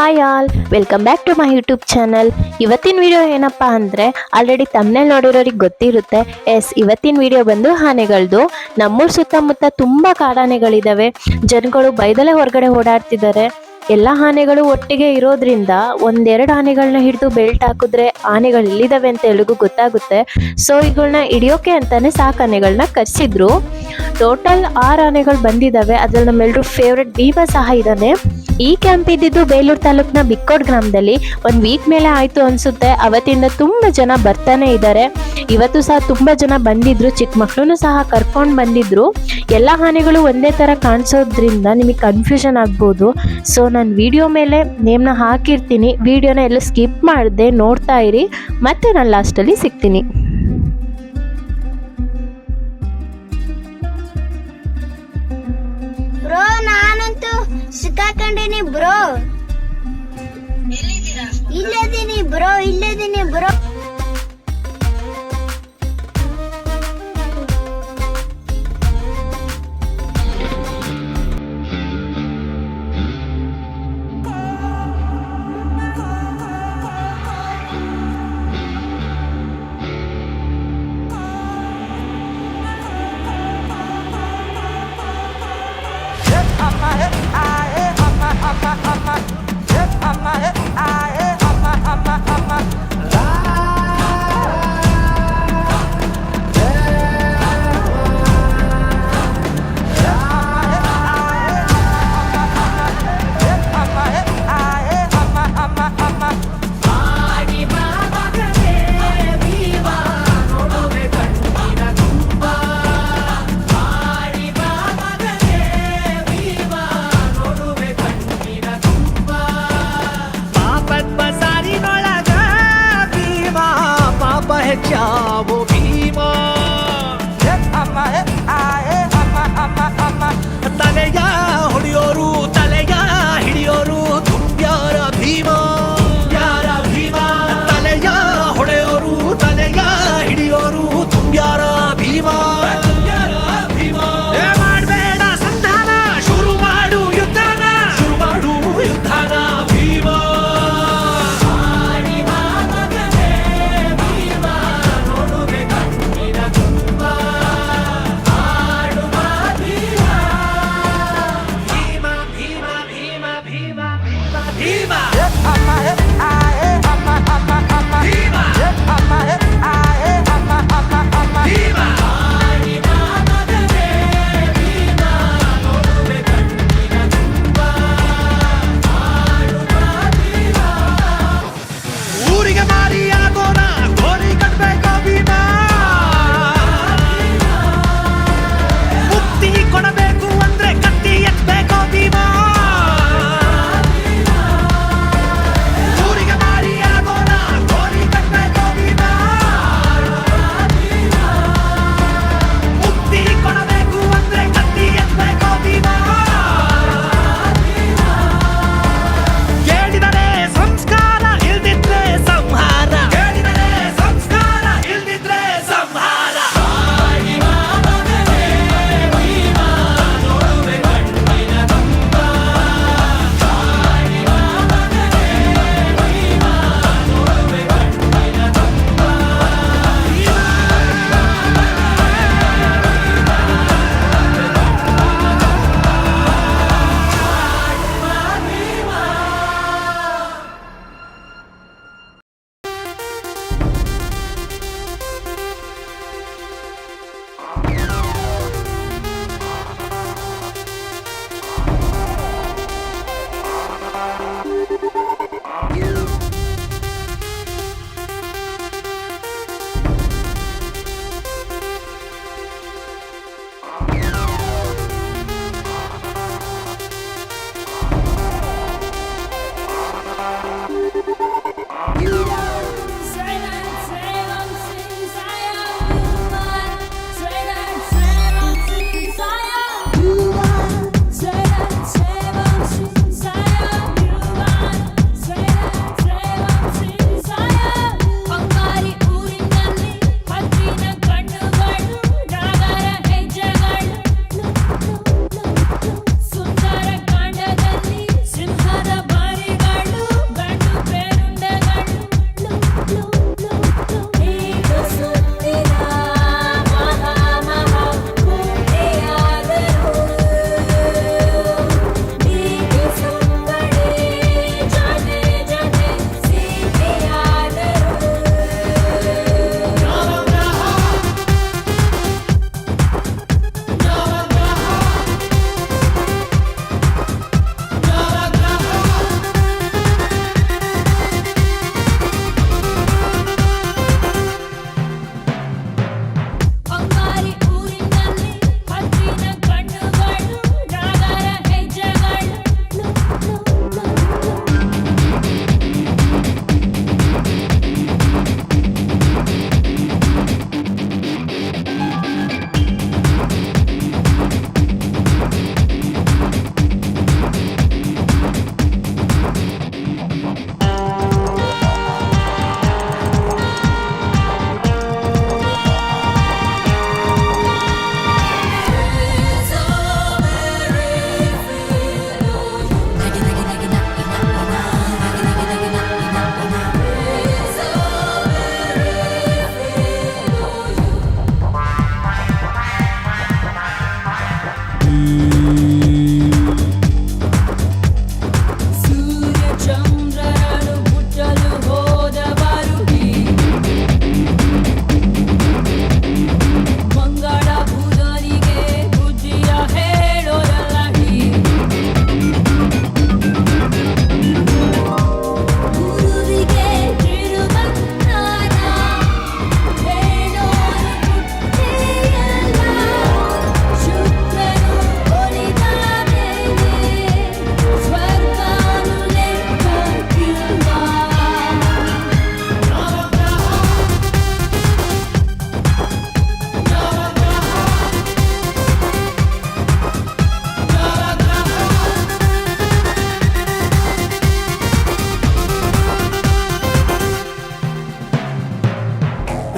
Hi all, welcome back to my YouTube channel. ಇವತ್ತಿನ video ಏನಪ್ಪ ಅಂದರೆ ಆಲ್ರೆಡಿ ತಮ್ಮನೇಲಿ ನೋಡಿರೋರಿಗೆ ಗೊತ್ತಿರುತ್ತೆ. ಇವತ್ತಿನ ವಿಡಿಯೋ ಬಂದು ಆನೆಗಳದ್ದು. ನಮ್ಮೂರ ಸುತ್ತಮುತ್ತ ತುಂಬ ಕಾಡಾನೆಗಳಿದ್ದಾವೆ. ಜನಗಳು ಬೈದಲ್ಲೇ ಹೊರಗಡೆ ಓಡಾಡ್ತಿದ್ದಾರೆ. ಎಲ್ಲ ಆನೆಗಳು ಒಟ್ಟಿಗೆ ಇರೋದ್ರಿಂದ ಒಂದೆರಡು ಆನೆಗಳನ್ನ ಹಿಡಿದು ಬೆಲ್ಟ್ ಹಾಕಿದ್ರೆ ಆನೆಗಳು ಎಲ್ಲಿದ್ದಾವೆ ಅಂತ ಎಲ್ರಿಗೂ ಗೊತ್ತಾಗುತ್ತೆ. ಸೊ ಇವುಗಳನ್ನ ಹಿಡಿಯೋಕೆ ಅಂತಾನೆ ಸಾಕು ಆನೆಗಳನ್ನ ಕರೆಸಿದ್ರು. ಟೋಟಲ್ 6 ಆನೆಗಳು ಬಂದಿದ್ದಾವೆ. ಅದ್ರಲ್ಲಿ ನಮ್ಮೆಲ್ಲರೂ ಫೇವ್ರೆಟ್ ಭೀಮ ಸಹ ಇದ್ದಾನೆ. ಈ ಕ್ಯಾಂಪ್ ಇದ್ದಿದ್ದು ಬೇಲೂರು ತಾಲೂಕಿನ ಬಿಕ್ಕೋಡ್ ಗ್ರಾಮದಲ್ಲಿ. 1 ವೀಕ್ ಮೇಲೆ ಆಯಿತು ಅನಿಸುತ್ತೆ. ಅವತ್ತಿಂದ ತುಂಬ ಜನ ಬರ್ತಾನೆ ಇದ್ದಾರೆ. ಇವತ್ತು ಸಹ ತುಂಬ ಜನ ಬಂದಿದ್ರು, ಚಿಕ್ಕ ಮಕ್ಕಳನ್ನು ಸಹ ಕರ್ಕೊಂಡು ಬಂದಿದ್ರು. ಎಲ್ಲ ಆನೆಗಳು ಒಂದೇ ಥರ ಕಾಣಿಸೋದ್ರಿಂದ ನಿಮಗೆ ಕನ್ಫ್ಯೂಷನ್ ಆಗ್ಬೋದು. ಸೊ ನಾನು ವಿಡಿಯೋ ಮೇಲೆ ನೇಮ್ನ ಹಾಕಿರ್ತೀನಿ. ವಿಡಿಯೋನ ಎಲ್ಲ ಸ್ಕಿಪ್ ಮಾಡದೆ ನೋಡ್ತಾ ಇರಿ. ಮತ್ತೆ ನಾನು ಲಾಸ್ಟಲ್ಲಿ ಸಿಗ್ತೀನಿ. ಬ್ರೋ ನಾನಂತೂ ಸಿಕ್ಕಾಕೊಂಡಿನಿ ಬ್ರೋ. ಇಲ್ಲದೀನಿ ಬ್ರೋ. ಹೆಚ್ಚಾವೋ ಭೀಮ ತಲೆಯ ಹೊಡೆಯೋರು ತಲೆಯ ಹಿಡಿಯೋರು ತುಂಬ್ಯಾರ ಭೀಮ. ತಲೆಯ ಹೊಡೆಯೋರು ತಲೆಯ ಹಿಡಿಯೋರು ತುಂಬ್ಯಾರ ಭೀಮ. ಮಾಡಬೇಡ ಸಂಧಾನ, ಶುರು ಮಾಡು ಯುದ್ಧನ ಭೀಮ. ನೋಡುವೆ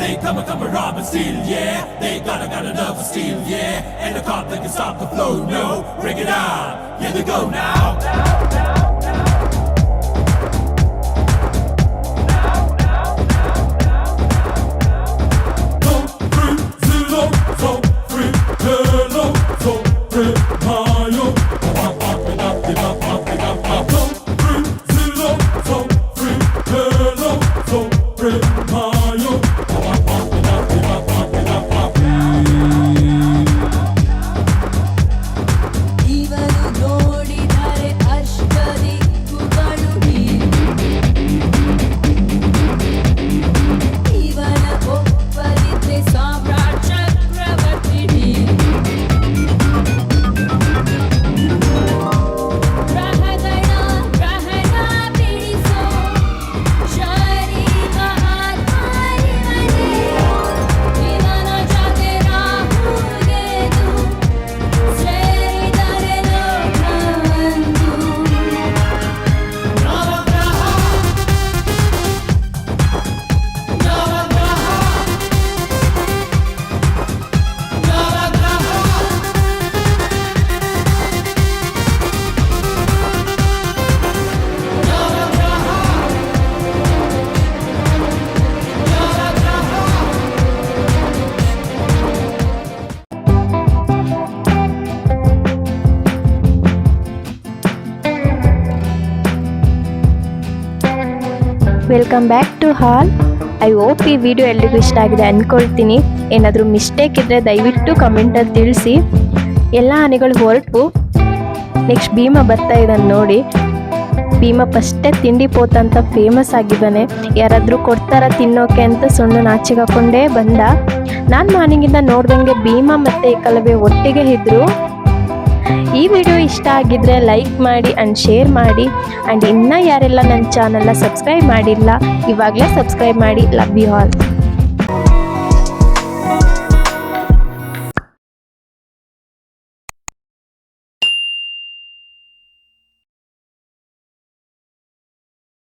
They come rob and steal, yeah. They got enough of steel, yeah. Ain't a cop that can stop the flow, no. Bring it on, here they go now. ಇವನು ನೋಡಿದರೆ ಅಷ್ಟದಿಕ್ಕುಗಳು ಇವನ ಒಪ್ಪದಿದ್ರೆ ಸಾಮ್ರಾಟ್ ಚಕ್ರವರ್ತಿ ಗ್ರಹಣ ಬಿಡಿಸೋ ಶರೀರ ಆತ್ಮರಿವನೇ ಇವನ ಜೊತೆ ರಾಹುಗೆದು ಸೇರಿದರೆ ಲೋಕವಂದು welcome back to all. I hope ಈ ವಿಡಿಯೋ ಎಲ್ರಿಗೂ ಇಷ್ಟ ಆಗಿದೆ ಅಂದ್ಕೊಳ್ತೀನಿ. ಏನಾದರೂ ಮಿಸ್ಟೇಕ್ ಇದ್ದರೆ ದಯವಿಟ್ಟು ಕಮೆಂಟಲ್ಲಿ ತಿಳಿಸಿ. ಎಲ್ಲ ಆನೆಗಳು ಹೊರಟು ನೆಕ್ಸ್ಟ್ ಭೀಮ ಬರ್ತಾ ಇದ್ದಾನೆ ನೋಡಿ. ಭೀಮ ಫಸ್ಟೇ ತಿಂಡಿ ಪೋತ ಅಂತ ಫೇಮಸ್ ಆಗಿದ್ದಾನೆ. ಯಾರಾದರೂ ಕೊಡ್ತಾರ ತಿನ್ನೋಕೆ ಅಂತ ಸುಣ್ಣು ನಾಚಿಗೆ ಹಾಕೊಂಡೇ ಬಂದ. ನಾನು ಮಾರ್ನಿಂಗಿಂದ ನೋಡ್ದಂಗೆ ಭೀಮ ಮತ್ತು ಏಕಲವ್ಯ ಒಟ್ಟಿಗೆ ಇದ್ದರು. ಈ ವಿಡಿಯೋ ಇಷ್ಟ ಆಗಿದ್ರೆ ಲೈಕ್ ಮಾಡಿ ಆ್ಯಂಡ್ ಶೇರ್ ಮಾಡಿ. ಆ್ಯಂಡ್ ಇನ್ನೂ ಯಾರೆಲ್ಲ ನನ್ನ ಚಾನಲ್ನ ಸಬ್ಸ್ಕ್ರೈಬ್ ಮಾಡಿಲ್ಲ ಇವಾಗಲೇ ಸಬ್ಸ್ಕ್ರೈಬ್ ಮಾಡಿ. Love you all.